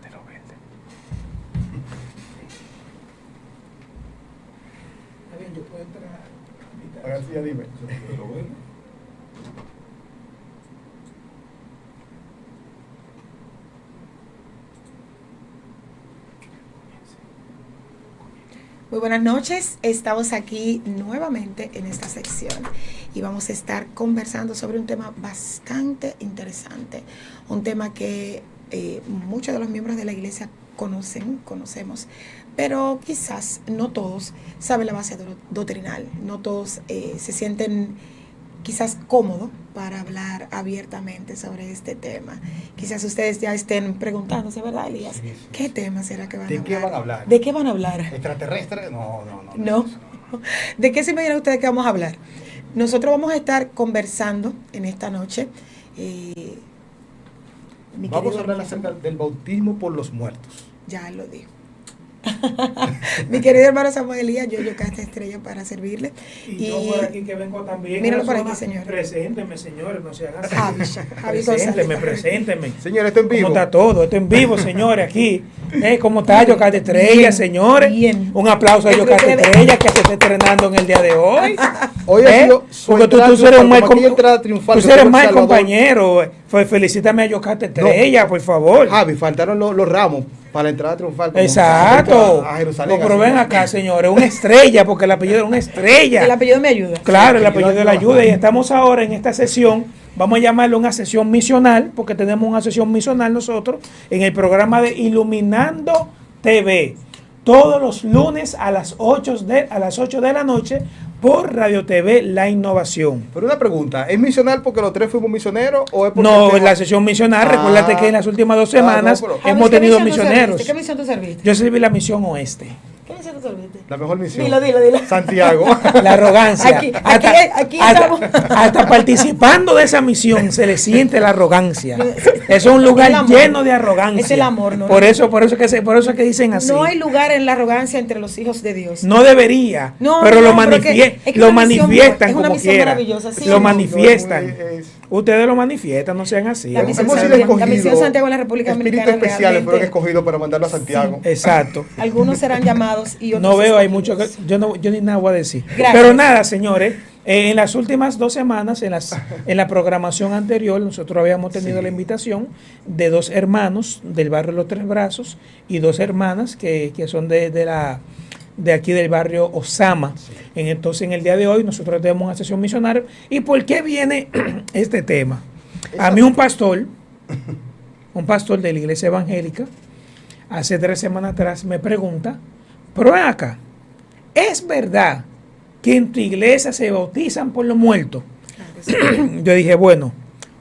Está bien, yo puedo entrar. García, dime. Muy buenas noches, estamos aquí nuevamente en esta sección y vamos a estar conversando sobre un tema bastante interesante, un tema que muchos de los miembros de la iglesia conocemos, pero quizás no todos saben la base doctrinal, no todos se sienten quizás cómodos para hablar abiertamente sobre este tema. Quizás ustedes ya estén preguntándose, ¿verdad, Elías? Sí. ¿Qué tema será que van a hablar? ¿De qué van a hablar? ¿De qué van a hablar? ¿Extraterrestre? No. No. ¿De qué se imaginan ustedes que vamos a hablar? Nosotros vamos a estar conversando en esta noche. Vamos a hablar acerca del bautismo por los muertos. Ya lo digo. Mi querido hermano Samuel Elías, yo Casta Estrella para servirle. Y yo por aquí que vengo también. Míralo por aquí, señor. Presénteme, señores, no se hagan así. Javi Presénteme. Señor, esto en vivo. ¿Cómo está todo? Esto en vivo, señores, aquí. ¿Cómo está yo Casta Estrella, Bien, señores? bien. Un aplauso a yo Casta Estrella que se está estrenando en el día de hoy. Hoy ha sido su Porque tú entrada eres un mal triunfal, como aquí entrada triunfal, tú eres que mal fue Salvador. compañero. Felicítame a yo Casta Estrella, por favor. Javi, faltaron los ramos para la entrada triunfal. como Exacto. a Jerusalén. No, pero así. ven acá, señores, una estrella, porque el apellido era una estrella. El apellido me ayuda. Claro, Sí, el apellido de la ayuda. Y estamos ahora en esta sesión, vamos a llamarle una sesión misional, porque tenemos una sesión misional nosotros, en el programa de Iluminando TV, todos los lunes a las 8 de la noche, por Radio TV La Innovación. Pero una pregunta, ¿es misional porque los tres fuimos misioneros o es porque No, el tema- en la sesión misional, recuérdate que en las últimas 2 semanas no, pero- Javi, hemos ¿qué tenido misión tú misioneros. serviste? ¿Qué misión tú serviste? Yo serví la misión oeste. ¿Qué misión tú serviste? La mejor misión. Dilo. Santiago. La arrogancia. Aquí estamos. Hasta participando de esa misión se le siente la arrogancia. Es un lugar El amor. lleno de arrogancia. Es el amor, ¿no? Por eso es que dicen así. No hay lugar en la arrogancia entre los hijos de Dios. No debería, No, pero no, lo, pero es que lo una misión manifiestan es una como misión quiera. maravillosa, sí. Lo No, manifiestan. Es- Ustedes lo manifiestan, no sean así. La misión Hemos sido Santiago- la escogidos. misión Santiago en la República Espíritus Dominicana especiales fueron realmente- escogidos para mandarlo a Santiago. Exacto. Algunos serán llamados y otros No veo, hay escogidos. mucho que yo ni nada voy a decir. Gracias. Pero nada, señores, en las últimas 2 semanas, en la programación anterior, nosotros habíamos tenido Sí. la invitación de 2 hermanos del barrio Los Tres Brazos y 2 hermanas que son de aquí del barrio Osama. Entonces, en el día de hoy, nosotros tenemos una sesión misionaria. ¿Y por qué viene este tema? A mí un pastor de la iglesia evangélica, hace 3 semanas atrás me pregunta, pero ven acá, ¿es verdad que en tu iglesia se bautizan por los muertos? Yo dije, bueno,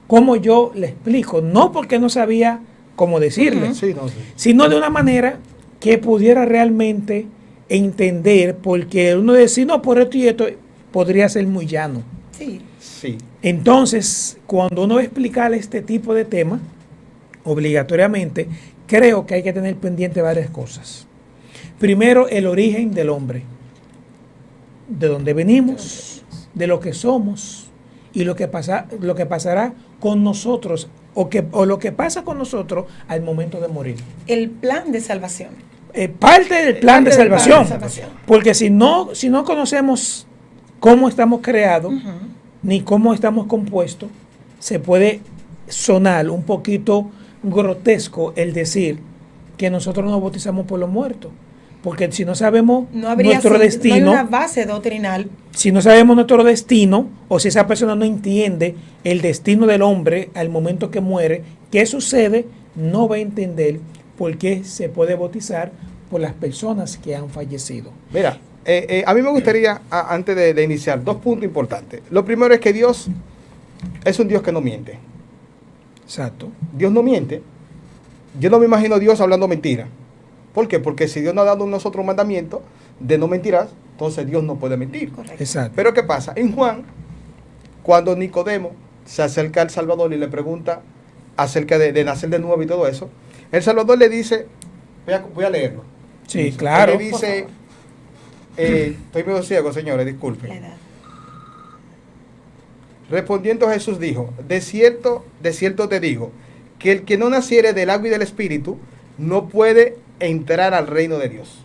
¿cómo yo le explico? No porque no sabía cómo decirle, Sí, no, sí. sino de una manera que pudiera realmente entender, porque uno decir, no, por esto y esto, podría ser muy llano. Sí. Sí. Entonces, cuando uno va a explicar este tipo de temas, obligatoriamente, creo que hay que tener pendiente varias cosas. Primero, el origen del hombre, de dónde venimos, de lo que somos y lo que pasará con nosotros o lo que pasa con nosotros al momento de morir. El plan de salvación. Parte del plan de Parte del plan salvación, de salvación. porque si no conocemos cómo estamos creados, Ujú. ni cómo estamos compuestos, se puede sonar un poquito grotesco el decir que nosotros nos bautizamos por los muertos. Porque si no sabemos No habría nuestro no hay destino, una base doctrinal. si no sabemos nuestro destino, o si esa persona no entiende el destino del hombre al momento que muere, ¿qué sucede? No va a entender por qué se puede bautizar por las personas que han fallecido. Mira, a mí me gustaría, antes de iniciar, 2 puntos importantes. Lo primero es que Dios es un Dios que no miente. Exacto. Dios no miente. Yo no me imagino a Dios hablando mentira. ¿Por qué? Porque si Dios no ha dado a nosotros un mandamiento de no mentirás, entonces Dios no puede mentir. Correcto. Exacto. Pero ¿qué pasa? En Juan, cuando Nicodemo se acerca al Salvador y le pregunta acerca de nacer de nuevo y todo eso, el Salvador le dice, voy a leerlo. Sí, claro. Le dice, estoy medio ciego, señores, disculpen. La edad. Respondiendo Jesús dijo, de cierto te digo, que el que no naciere del agua y del espíritu no puede entrar al reino de Dios.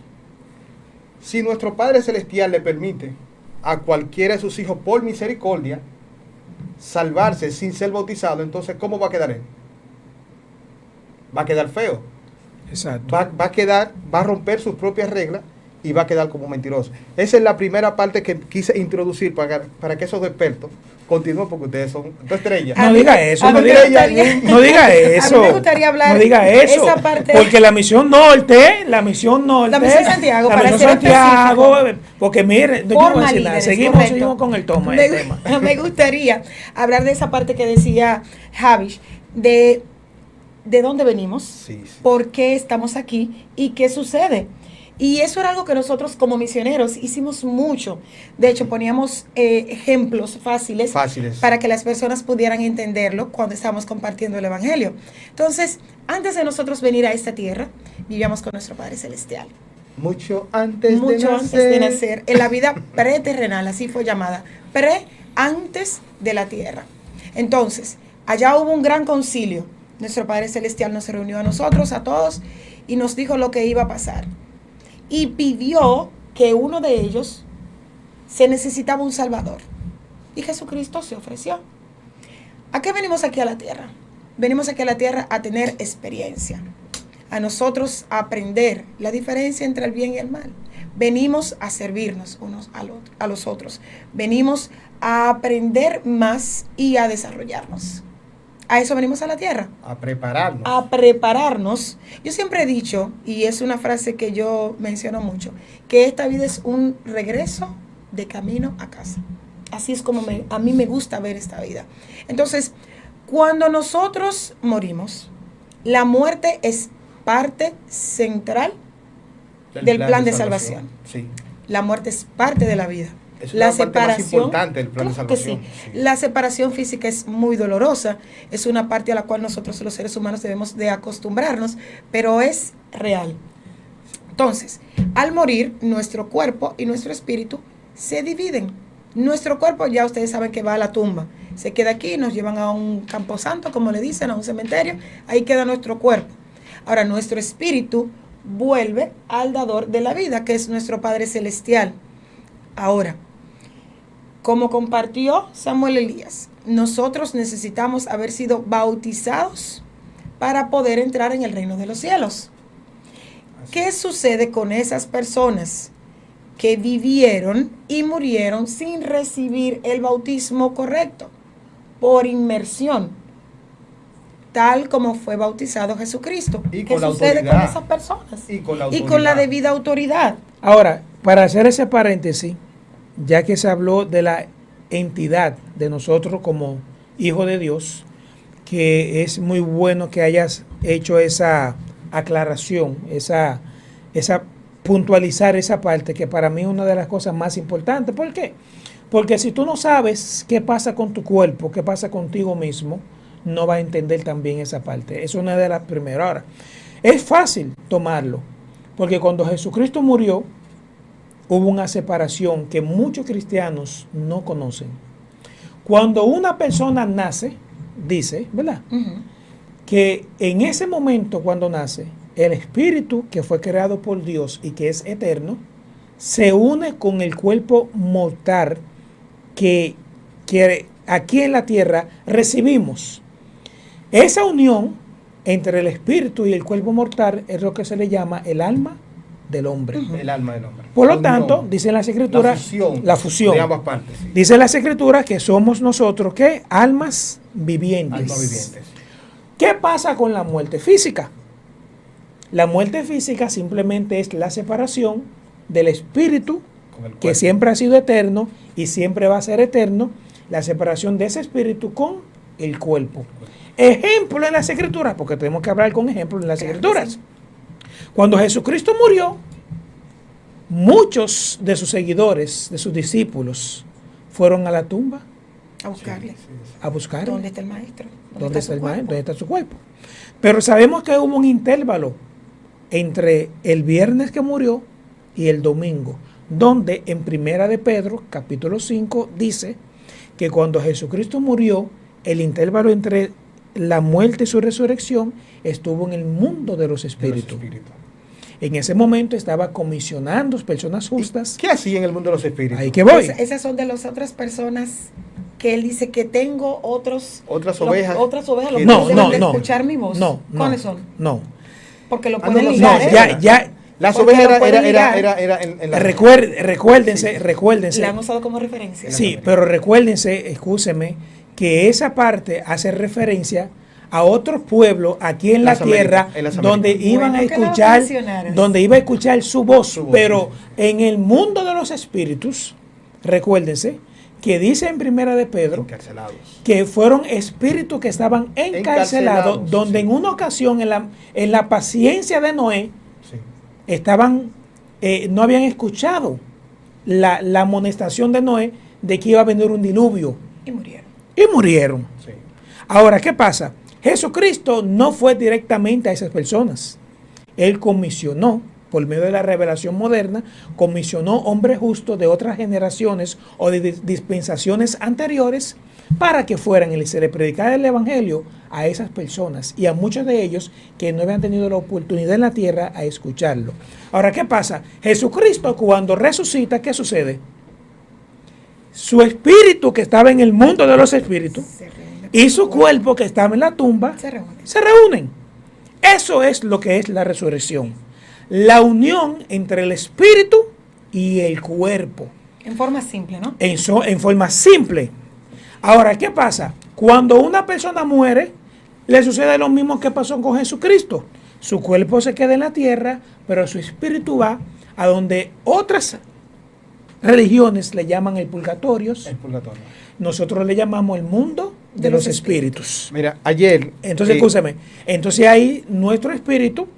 Si nuestro Padre Celestial le permite a cualquiera de sus hijos por misericordia salvarse sin ser bautizado, entonces ¿cómo va a quedar él? Va a quedar feo. Exacto. Va a romper sus propias reglas y va a quedar como mentiroso. Esa es la primera parte que quise introducir para que esos expertos continúen, porque ustedes son dos estrellas. No diga eso, a no mí me diga, gustaría- no diga eso. A mí me gustaría hablar no diga eso, esa parte- porque la misión norte, la misión Santiago, la para misión ser Santiago, específico. porque mire, no Forma voy a decir nada. líderes, Seguimos, correcto. seguimos con el toma, Me, el tema. me gustaría hablar de esa parte que decía Javish, de dónde venimos, Sí, sí. por qué estamos aquí y qué sucede. Y eso era algo que nosotros como misioneros hicimos mucho. De hecho, poníamos ejemplos fáciles para que las personas pudieran entenderlo cuando estábamos compartiendo el Evangelio. Entonces, antes de nosotros venir a esta tierra, vivíamos con nuestro Padre Celestial. Mucho antes De nacer, en la vida preterrenal, así fue llamada, antes de la tierra. Entonces, allá hubo un gran concilio. Nuestro Padre Celestial nos reunió a nosotros, a todos, y nos dijo lo que iba a pasar. Y pidió que uno de ellos se necesitaba un Salvador. Y Jesucristo se ofreció. ¿A qué venimos aquí a la tierra? Venimos aquí a la tierra a tener experiencia. A nosotros a aprender la diferencia entre el bien y el mal. Venimos a servirnos unos a los otros. Venimos a aprender más y a desarrollarnos. A eso venimos a la tierra. A prepararnos. A prepararnos. Yo siempre he dicho, y es una frase que yo menciono mucho, que esta vida es un regreso de camino a casa. Así es como a mí me gusta ver esta vida. Entonces, cuando nosotros morimos, la muerte es parte central del plan de salvación. Sí. La muerte es parte de la vida. Es La una parte más separación, importante del plan de claro que salvación. sí. Sí. La separación física es muy dolorosa, es una parte a la cual nosotros los seres humanos debemos de acostumbrarnos, pero es real. Entonces, al morir, nuestro cuerpo y nuestro espíritu se dividen. Nuestro cuerpo, ya ustedes saben que va a la tumba, se queda aquí, nos llevan a un camposanto, como le dicen, a un cementerio, ahí queda nuestro cuerpo. Ahora, nuestro espíritu vuelve al dador de la vida, que es nuestro Padre Celestial. Ahora, como compartió Samuel Elías, nosotros necesitamos haber sido bautizados para poder entrar en el reino de los cielos. ¿Qué sucede con esas personas que vivieron y murieron sin recibir el bautismo correcto? Por inmersión, tal como fue bautizado Jesucristo. Y ¿Qué con la sucede con autoridad. esas personas? Y con la Y con la autoridad. debida autoridad. Ahora, para hacer ese paréntesis, ya que se habló de la entidad de nosotros como hijos de Dios, que es muy bueno que hayas hecho esa aclaración, esa puntualizar esa parte, que para mí es una de las cosas más importantes. ¿Por qué? Porque si tú no sabes qué pasa con tu cuerpo, qué pasa contigo mismo, no vas a entender también esa parte. Es una de las primeras. Ahora, es fácil tomarlo, porque cuando Jesucristo murió, hubo una separación que muchos cristianos no conocen. Cuando una persona nace, dice, ¿verdad? Que en ese momento cuando nace, el espíritu que fue creado por Dios y que es eterno, se une con el cuerpo mortal que aquí en la tierra recibimos. Esa unión entre el espíritu y el cuerpo mortal es lo que se le llama el alma del hombre. El alma del hombre. Por lo La tanto, unión, dice las escrituras, la fusión. de ambas partes. Sí. Dice las escrituras que somos nosotros, ¿qué? Almas vivientes. Almas vivientes. ¿Qué pasa con la muerte física? La muerte física simplemente es la separación del espíritu, Con el que cuerpo. siempre ha sido eterno y siempre va a ser eterno, la separación de ese espíritu con el cuerpo. Ejemplo en las escrituras, porque tenemos que hablar con ejemplos en las escrituras. Cuando Jesucristo murió, muchos de sus seguidores, de sus discípulos, fueron a la tumba A buscarle. Sí, sí. a buscar ¿Dónde está el maestro? dónde está su el cuerpo? maestro, dónde está su cuerpo. Pero sabemos que hubo un intervalo entre el viernes que murió y el domingo, donde en Primera de Pedro, capítulo 5, dice que cuando Jesucristo murió, el intervalo entre la muerte y su resurrección, estuvo en el mundo de los espíritus. En ese momento estaba comisionando personas justas. ¿Qué hacía en el mundo de los espíritus? Ahí que voy. Esas son de las otras personas que él dice que tengo otras ovejas. Otras ovejas, los no, que no, deben de no. escuchar mi voz. No, ¿Cuáles son? No. Porque lo Ah, pueden no, no, ligar. No, ya. Las Porque ovejas lo pueden era en la... Recuérdense. La han usado como referencia. Sí, pero recuérdense, escúcheme, que esa parte hace referencia a otros pueblos aquí en la tierra donde iban a escuchar, donde iba a escuchar su voz, pero en el mundo de los espíritus, recuérdense que dice en Primera de Pedro que fueron espíritus que estaban encarcelados, donde en una ocasión en la paciencia de Noé estaban no habían escuchado la amonestación de Noé de que iba a venir un diluvio y murieron. Sí. Ahora, ¿qué pasa? Jesucristo no fue directamente a esas personas. Él comisionó, por medio de la revelación moderna, comisionó hombres justos de otras generaciones o de dispensaciones anteriores para que fueran y se le predicara el evangelio a esas personas y a muchos de ellos que no habían tenido la oportunidad en la tierra a escucharlo. Ahora, ¿qué pasa? Jesucristo, cuando resucita, ¿qué sucede? Su espíritu que estaba en el mundo de los espíritus y su cuerpo que estaba en la tumba se reúnen. Eso es lo que es la resurrección. La unión entre el espíritu y el cuerpo. En forma simple, ¿no? En forma simple. Ahora, ¿qué pasa? Cuando una persona muere, le sucede lo mismo que pasó con Jesucristo. Su cuerpo se queda en la tierra, pero su espíritu va a donde otras religiones le llaman el purgatorio. Nosotros le llamamos el mundo de los espíritus. Mira, ayer... Entonces, escúchame. Entonces ahí nuestro espíritu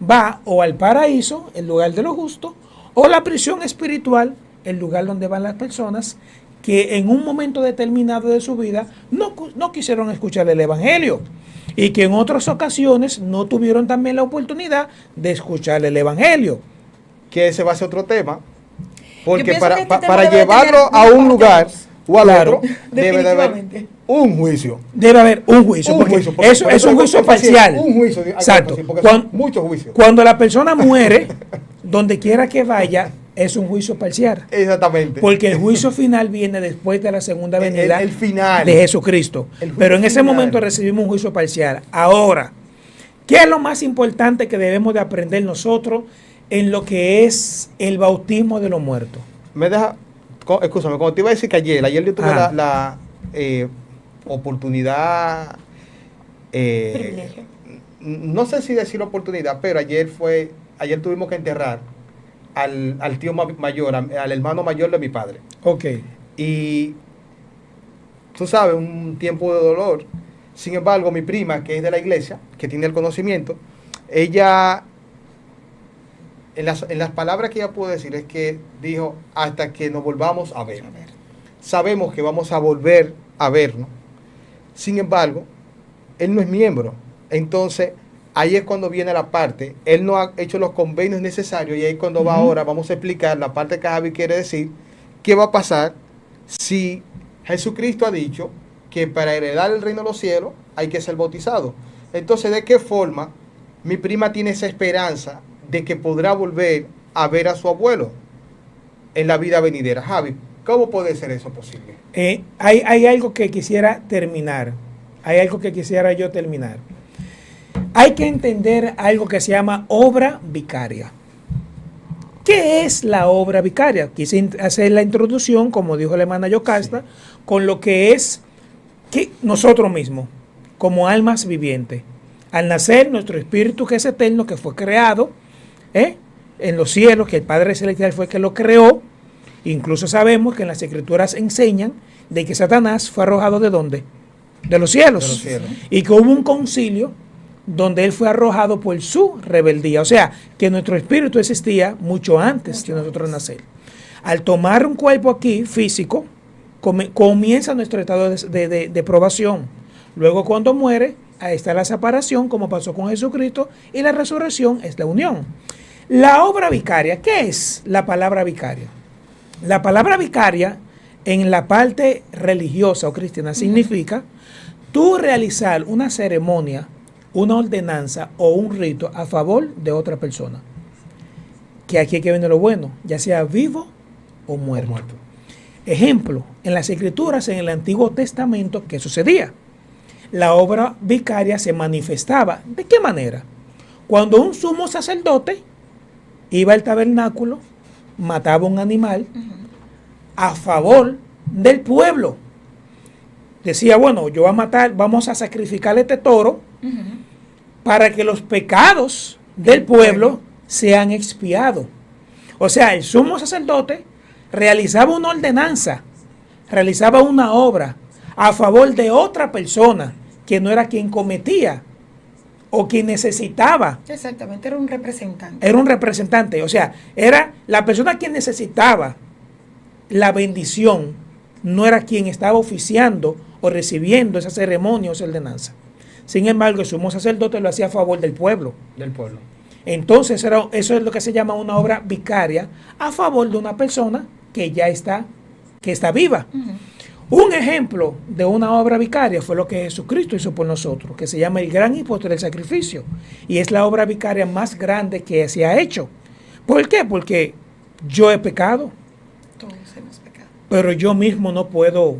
va o al paraíso, el lugar de los justos, o la prisión espiritual, el lugar donde van las personas que en un momento determinado de su vida no quisieron escuchar el evangelio y que en otras ocasiones no tuvieron también la oportunidad de escuchar el evangelio. Que ese va a ser otro tema, porque para llevarlo a un lugar o al otro, debe de haber un juicio. Debe haber un juicio. Eso es un juicio parcial. Un juicio. Exacto. Muchos juicios. Cuando la persona muere, donde quiera que vaya, es un juicio parcial. Exactamente. Porque el juicio final viene después de la segunda venida el final de Jesucristo. Pero en ese momento recibimos un juicio parcial. Ahora, ¿qué es lo más importante que debemos de aprender nosotros en lo que es el bautismo de los muertos? Escúchame, como te iba a decir que ayer yo tuve la oportunidad, no sé si decir oportunidad, pero ayer tuvimos que enterrar al tío mayor, al hermano mayor de mi padre. Ok. Y tú sabes, un tiempo de dolor. Sin embargo, mi prima, que es de la iglesia, que tiene el conocimiento, ella, en las palabras que ella pudo decir, es que dijo, hasta que nos volvamos a ver. Sabemos que vamos a volver a vernos. Sin embargo, él no es miembro. Entonces, ahí es cuando viene la parte. Él no ha hecho los convenios necesarios y ahí cuando va ahora, vamos a explicar la parte que Javi quiere decir, qué va a pasar si Jesucristo ha dicho que para heredar el reino de los cielos hay que ser bautizado. Entonces, ¿de qué forma mi prima tiene esa esperanza de que podrá volver a ver a su abuelo en la vida venidera? Javi, ¿cómo puede ser eso posible? Hay algo que quisiera terminar. Hay algo que quisiera yo terminar. Hay que entender algo que se llama obra vicaria. ¿Qué es la obra vicaria? Quise hacer la introducción, como dijo la hermana Yocasta, con lo que es que nosotros mismos, como almas vivientes. Al nacer, nuestro espíritu que es eterno, que fue creado en los cielos, que el Padre Celestial fue el que lo creó. Incluso sabemos que en las Escrituras enseñan de que Satanás fue arrojado ¿de dónde? De los cielos. De los cielos. Y que hubo un concilio donde él fue arrojado por su rebeldía. O sea, que nuestro espíritu existía mucho antes de nosotros nacer. Al tomar un cuerpo aquí físico, comienza nuestro estado de probación. Luego cuando muere, ahí está la separación, como pasó con Jesucristo, y la resurrección es la unión. La obra vicaria, ¿qué es la palabra vicaria? La palabra vicaria, en la parte religiosa o cristiana, significa tú realizar una ceremonia, una ordenanza o un rito a favor de otra persona. Que aquí es que viene lo bueno, ya sea vivo o muerto. Ejemplo, en las Escrituras, en el Antiguo Testamento, ¿qué sucedía? La obra vicaria se manifestaba. ¿De qué manera? Cuando un sumo sacerdote iba al tabernáculo, mataba un animal a favor del pueblo. Decía, bueno, yo voy a matar, vamos a sacrificar este toro para que los pecados del pueblo sean expiados. O sea, el sumo sacerdote realizaba una ordenanza, realizaba una obra a favor de otra persona que no era quien cometía o quien necesitaba. Exactamente, era un representante. Era un representante, o sea, era la persona quien necesitaba la bendición, no era quien estaba oficiando o recibiendo esa ceremonia o esa ordenanza. Sin embargo, el sumo sacerdote lo hacía a favor del pueblo. Del pueblo. Entonces, eso es lo que se llama una obra vicaria a favor de una persona que ya está, que está viva. Un ejemplo de una obra vicaria fue lo que Jesucristo hizo por nosotros, que se llama el gran y postrer sacrificio. Y es la obra vicaria más grande que se ha hecho. ¿Por qué? Porque yo he pecado. Todos hemos pecado. Pero yo mismo no puedo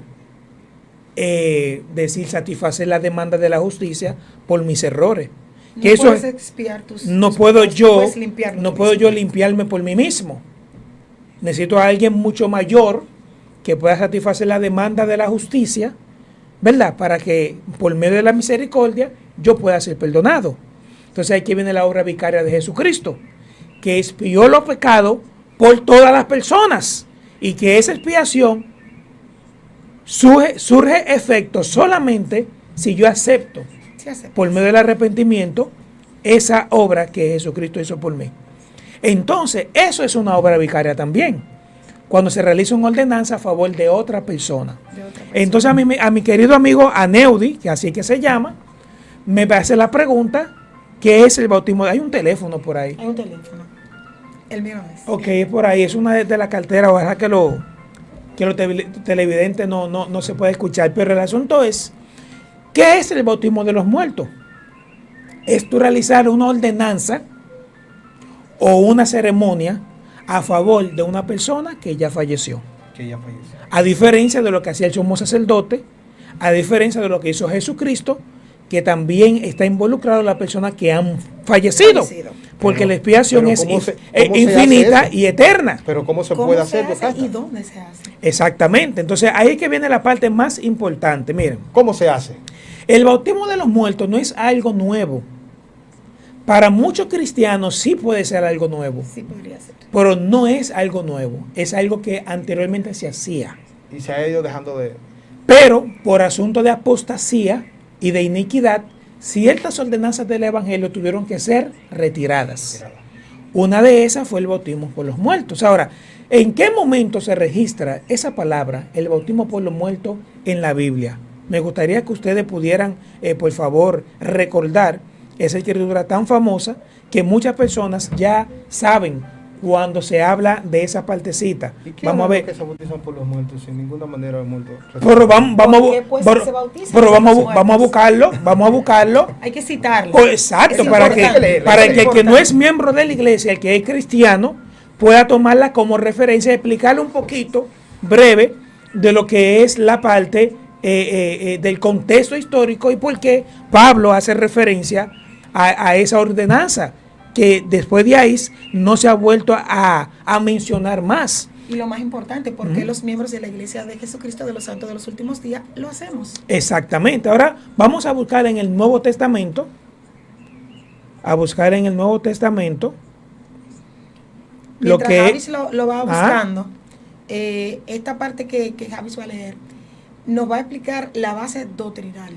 satisfacer la demanda de la justicia por mis errores. No Que eso puedes es, expiar tus no tus puedo pecados, yo, puedes limpiarlo no tú puedo mismo. yo limpiarme por mí mismo. Necesito a alguien mucho mayor que pueda satisfacer la demanda de la justicia, ¿verdad? Para que por medio de la misericordia yo pueda ser perdonado. Entonces aquí viene la obra vicaria de Jesucristo, que expió los pecados por todas las personas y que esa expiación surge efecto solamente si yo acepto por medio del arrepentimiento esa obra que Jesucristo hizo por mí. Entonces, eso es una obra vicaria también, cuando se realiza una ordenanza a favor de otra persona. Entonces, a mi querido amigo Aneudi, que así es que se llama, me hace la pregunta, ¿qué es el bautismo? Hay un teléfono por ahí. Hay un teléfono. El mío es. Ok, es por ahí, es una de la cartera, ojalá que los televidentes no se puede escuchar, pero el asunto es, ¿qué es el bautismo de los muertos? Es tú realizar una ordenanza o una ceremonia a favor de una persona que ya falleció. A diferencia de lo que hacía el sumo sacerdote, a diferencia de lo que hizo Jesucristo, que también está involucrado la persona que han fallecido. Porque la expiación es infinita y eterna. Pero ¿cómo se puede hacer? ¿Y dónde se hace? Exactamente. Entonces ahí es que viene la parte más importante. Miren. ¿Cómo se hace? El bautismo de los muertos no es algo nuevo. Para muchos cristianos sí puede ser algo nuevo. Sí podría ser. Pero no es algo nuevo. Es algo que anteriormente se hacía. Y se ha ido dejando de... Pero por asunto de apostasía y de iniquidad, ciertas ordenanzas del Evangelio tuvieron que ser retiradas. Una de esas fue el bautismo por los muertos. Ahora, ¿en qué momento se registra esa palabra, el bautismo por los muertos, en la Biblia? Me gustaría que ustedes pudieran, por favor, recordar esa escritura tan famosa que muchas personas ya saben cuando se habla de esa partecita. Vamos a ver. Que se bautizan por los muertos sin ninguna manera de muerto. Pero vamos a buscarlo. Hay que citarlo. Pues, exacto, para que el que no es miembro de la iglesia, el que es cristiano, pueda tomarla como referencia y explicarle un poquito breve de lo que es la parte del contexto histórico y por qué Pablo hace referencia a esa ordenanza, que después de ahí no se ha vuelto a mencionar más. Y lo más importante, ¿por qué los miembros de la Iglesia de Jesucristo de los Santos de los Últimos Días lo hacemos? Exactamente. Ahora vamos a buscar en el Nuevo Testamento. Mientras Javis lo va buscando, esta parte que Javis va a leer nos va a explicar la base doctrinal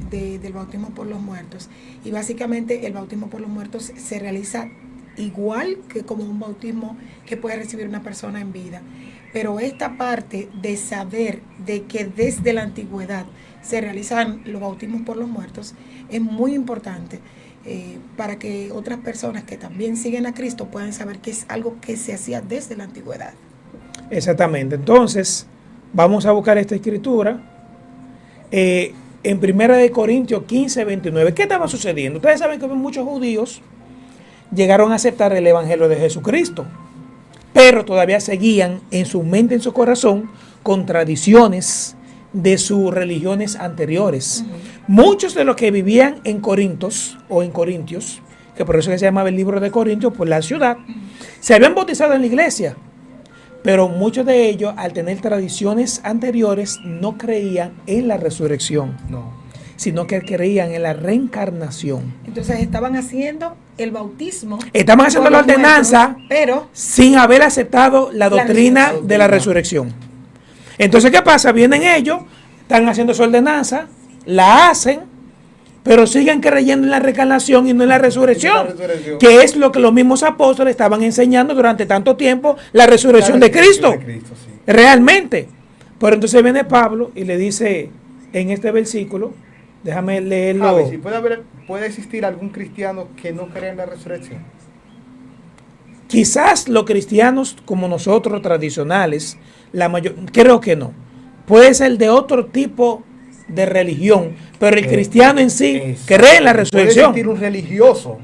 del bautismo por los muertos. Y básicamente el bautismo por los muertos se realiza igual que como un bautismo que puede recibir una persona en vida. Pero esta parte de saber de que desde la antigüedad se realizan los bautismos por los muertos es muy importante para que otras personas que también siguen a Cristo puedan saber que es algo que se hacía desde la antigüedad. Exactamente. Entonces, vamos a buscar esta escritura. en 1 Corintios 15, 29. ¿Qué estaba sucediendo? Ustedes saben que muchos judíos llegaron a aceptar el evangelio de Jesucristo, pero todavía seguían en su mente, en su corazón, con tradiciones de sus religiones anteriores. Muchos de los que vivían en Corintios, que por eso que se llamaba el libro de Corintios, por la ciudad, se habían bautizado en la iglesia, pero muchos de ellos, al tener tradiciones anteriores, no creían en la resurrección, sino que creían en la reencarnación. Entonces estaban haciendo el bautismo. Estaban haciendo la ordenanza, muertos, pero sin haber aceptado la doctrina de la resurrección. Entonces, ¿qué pasa? Vienen ellos, están haciendo su ordenanza, la hacen, pero siguen creyendo en la reencarnación y no en la resurrección, que es lo que los mismos apóstoles estaban enseñando durante tanto tiempo, la resurrección de Cristo, realmente. Pero entonces viene Pablo y le dice en este versículo, déjame leerlo. Javi, si puede existir algún cristiano que no crea en la resurrección. Quizás los cristianos como nosotros tradicionales, creo que no. Puede ser de otro tipo de religión, pero el cristiano en sí cree en la resurrección. Puede existir un religioso.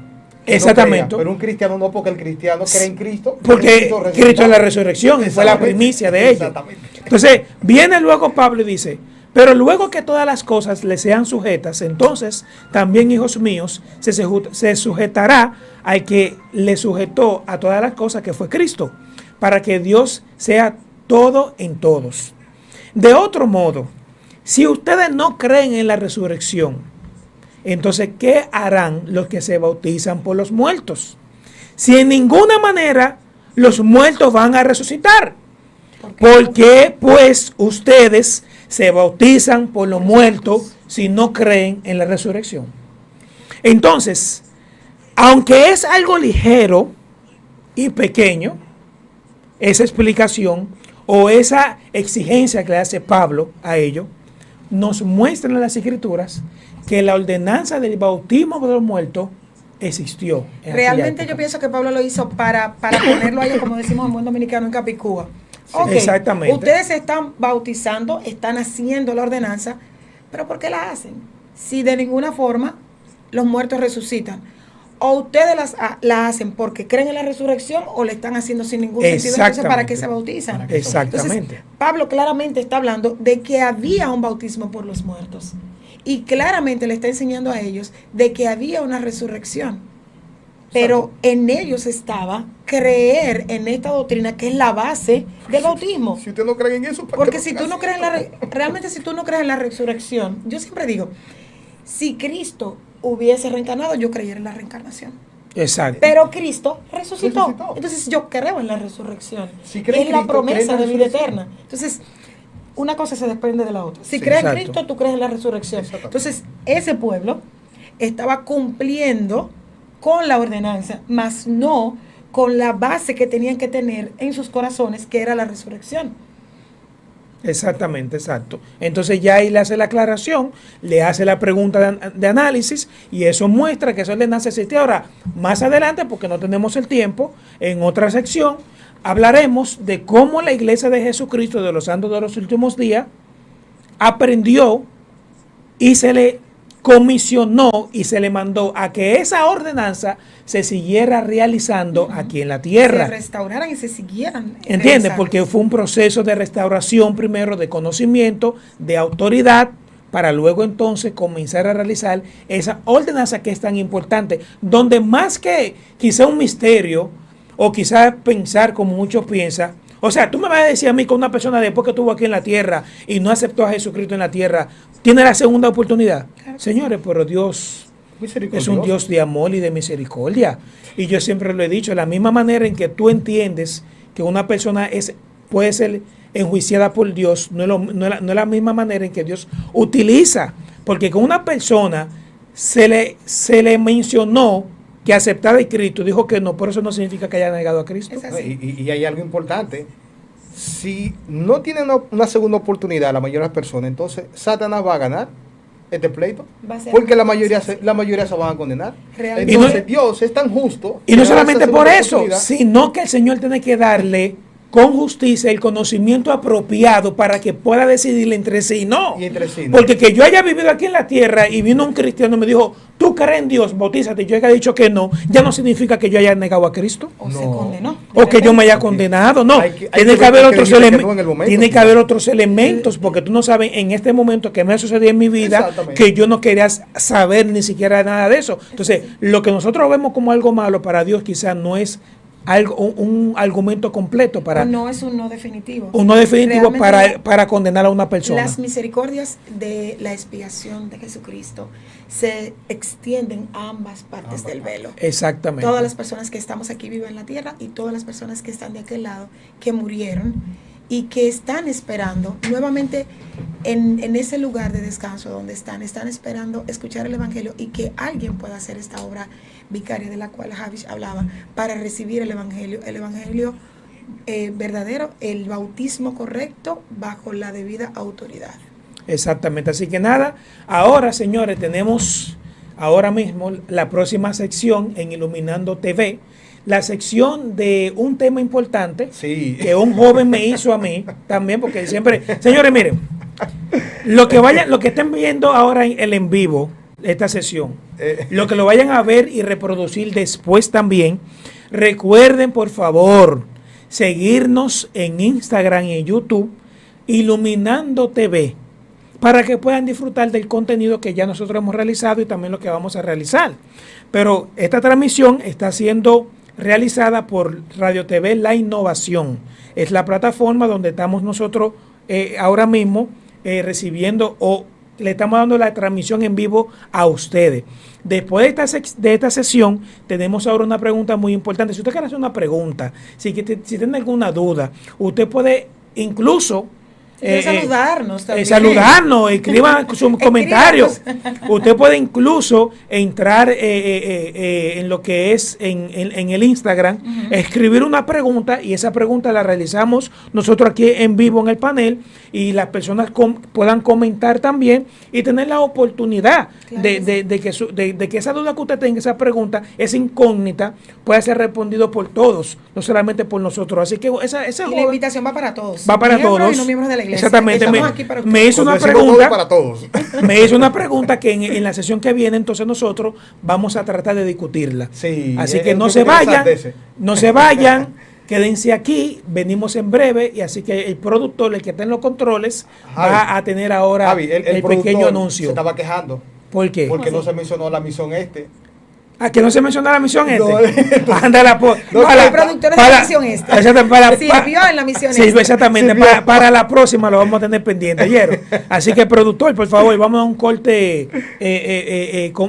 Exactamente. No crea, pero un cristiano no, porque el cristiano cree en Cristo. Porque Cristo es la resurrección y fue la primicia de ellos. Entonces, viene luego Pablo y dice, pero luego que todas las cosas le sean sujetas, entonces también, hijos míos, se sujetará al que le sujetó a todas las cosas, que fue Cristo, para que Dios sea todo en todos. De otro modo, si ustedes no creen en la resurrección, entonces, ¿qué harán los que se bautizan por los muertos? Si en ninguna manera los muertos van a resucitar. ¿Por qué pues ustedes se bautizan por los muertos si no creen en la resurrección? Entonces, aunque es algo ligero y pequeño, esa explicación o esa exigencia que le hace Pablo a ellos, nos muestran en las Escrituras que la ordenanza del bautismo de los muertos existió. Realmente yo pienso que Pablo lo hizo para ponerlo a ellos, como decimos en buen dominicano, en Capicúa. Okay, exactamente. Ustedes se están bautizando, están haciendo la ordenanza, pero ¿por qué la hacen? Si de ninguna forma los muertos resucitan. O ustedes la hacen porque creen en la resurrección, o le están haciendo sin ningún sentido. Entonces, ¿para qué se bautizan? Exactamente. Entonces, Pablo claramente está hablando de que había un bautismo por los muertos. Y claramente le está enseñando a ellos de que había una resurrección. Pero en ellos estaba creer en esta doctrina, que es la base del bautismo. Si usted no cree en eso, porque si tú no crees realmente si tú no crees en la resurrección, yo siempre digo, si Cristo hubiese reencarnado, yo creyera en la reencarnación. Exacto. Pero Cristo resucitó. Entonces yo creo en la resurrección. Si es la promesa de vida eterna. Entonces, una cosa se desprende de la otra. Si crees en Cristo, tú crees en la resurrección. Entonces, ese pueblo estaba cumpliendo con la ordenanza, mas no con la base que tenían que tener en sus corazones, que era la resurrección. Exactamente, exacto. Entonces ya ahí le hace la aclaración, le hace la pregunta de análisis, y eso muestra que esa ordenanza existe. Ahora, más adelante, porque no tenemos el tiempo, en otra sección hablaremos de cómo la Iglesia de Jesucristo de los Santos de los Últimos Días aprendió y se le comisionó y se le mandó a que esa ordenanza se siguiera realizando aquí en la tierra. Se restauraran y se siguieran. ¿Entiendes? Porque fue un proceso de restauración primero, de conocimiento, de autoridad, para luego entonces comenzar a realizar esa ordenanza que es tan importante, donde más que quizá un misterio o quizá pensar como muchos piensan, o sea, tú me vas a decir a mí que una persona después que estuvo aquí en la tierra y no aceptó a Jesucristo en la tierra, tiene la segunda oportunidad. Claro. Señores, pero Dios es un Dios de amor y de misericordia. Y yo siempre lo he dicho, la misma manera en que tú entiendes que una persona puede ser enjuiciada por Dios, no es la misma manera en que Dios utiliza. Porque con una persona se le mencionó que aceptara a Cristo, dijo que no, por eso no significa que haya negado a Cristo. Y hay algo importante. Si no tienen una segunda oportunidad la mayoría de las personas, entonces Satanás va a ganar este pleito, porque la mayoría se van a condenar. Entonces Dios es tan justo. Y no solamente por eso, sino que el Señor tiene que darle con justicia el conocimiento apropiado para que pueda decidir entre sí y no. Y entre sí, no. Porque que yo haya vivido aquí en la tierra y vino un cristiano y me dijo, tú crees en Dios, bautízate, y yo haya dicho que no, ya no significa que yo haya negado a Cristo. O se No. condenó. O que yo me haya Ok. condenado, no. Hay que Tiene que ver haber que otros dijiste que no en elementos. el momento, Tiene que claro. haber otros elementos, porque tú no sabes en este momento que me ha sucedido en mi vida Exactamente. que yo no quería saber ni siquiera nada de eso. Entonces, lo que nosotros vemos como algo malo para Dios quizás no es algo, un argumento completo para O no es un no definitivo. uno definitivo Realmente para condenar a una persona. las misericordias de la expiación de Jesucristo se extienden a ambas partes Ambas del partes. velo. Exactamente. Todas las personas que estamos aquí viven en la tierra y todas las personas que están de aquel lado, que murieron y que están esperando nuevamente en ese lugar de descanso donde están esperando escuchar el Evangelio y que alguien pueda hacer esta obra vicaria de la cual Javish hablaba para recibir el Evangelio verdadero, el bautismo correcto bajo la debida autoridad. Exactamente. Así que nada, ahora señores, tenemos ahora mismo la próxima sección en Iluminando TV, la sección de un tema importante Sí. que un joven me hizo a mí también, porque siempre, señores, miren, lo que estén viendo ahora en el en vivo, esta sesión, lo que lo vayan a ver y reproducir después también, recuerden por favor seguirnos en Instagram y en YouTube, Iluminando TV, para que puedan disfrutar del contenido que ya nosotros hemos realizado y también lo que vamos a realizar. Pero esta transmisión está siendo realizada por Radio TV La Innovación. Es la plataforma donde estamos nosotros ahora mismo recibiendo o le estamos dando la transmisión en vivo a ustedes. Después de esta sesión, tenemos ahora una pregunta muy importante. Si usted quiere hacer una pregunta, si tiene alguna duda, usted puede incluso Saludarnos también. saludarnos, escriban sus comentarios. Usted puede incluso entrar en lo que es en el Instagram, escribir una pregunta y esa pregunta la realizamos nosotros aquí en vivo en el panel y las personas puedan comentar también y tener la oportunidad Claro de que esa duda que usted tenga, esa pregunta, esa incógnita, pueda ser respondido por todos, no solamente por nosotros. Así que esa Y la invitación va para todos. va para miembros todos. Y no miembros de la iglesia. Exactamente. Estamos aquí para Me hizo una Cuando decimos todo pregunta. para todos. Me hizo una pregunta que en la sesión que viene, entonces nosotros vamos a tratar de discutirla. Sí, Así es que un no tema se vayan, interesante ese. no se vayan, quédense aquí, venimos en breve y así que el productor, el que está en los controles, Javi, va a tener ahora Javi, el el productor pequeño se anuncio. estaba quejando ¿Por qué? porque ¿Cómo no así? se mencionó la misión ¿A que no se menciona la misión No, Ándala, no, el productor de la misión esta. Sirvió en la misión Sí, esta. exactamente. Sirvió. Para la próxima lo vamos a tener pendiente, ¿oyeron? Así que, productor, por favor, vamos a un corte,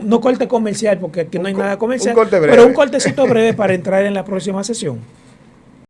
no corte comercial, porque aquí no hay nada comercial, un corte breve. pero un cortecito breve para entrar en la próxima sesión.